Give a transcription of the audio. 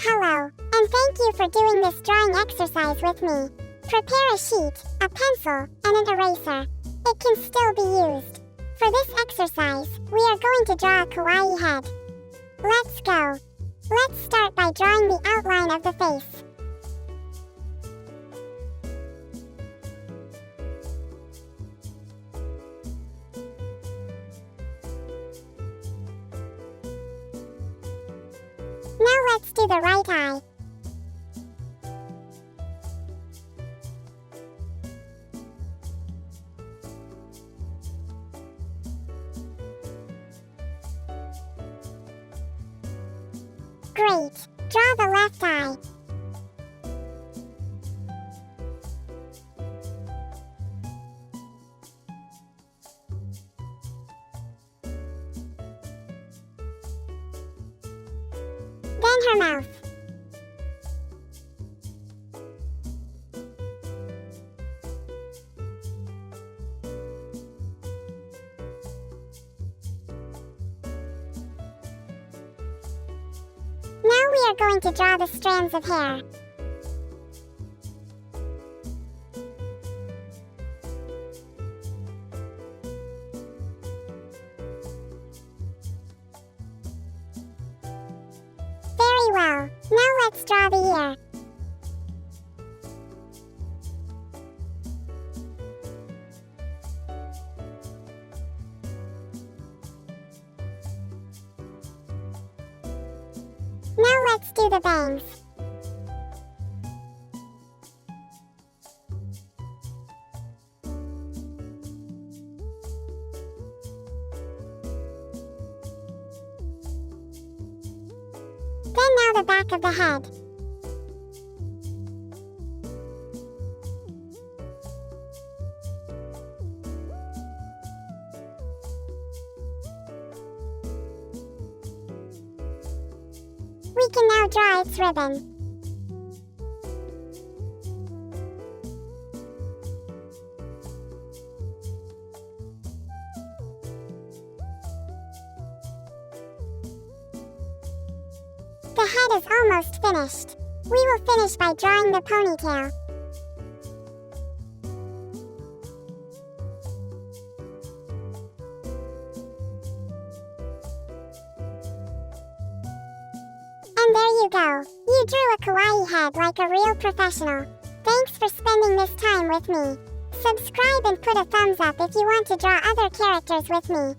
Hello, and thank you for doing this drawing exercise with me. Prepare a sheet, a pencil, and an eraser. It can still be used. For this exercise, we are going to draw a kawaii head. Let's go. Let's start by drawing the outline of the face. Now let's do the right eye. Great! Draw the left eye. Then her mouth. Now we are going to draw the strands of hair. Very well. Now let's draw the ear. Now let's do the bangs. Then now the back of the head. We can now draw its ribbon. The head is almost finished. We will finish by drawing the ponytail. And there you go. You drew a kawaii head like a real professional. Thanks for spending this time with me. Subscribe and put a thumbs up if you want to draw other characters with me.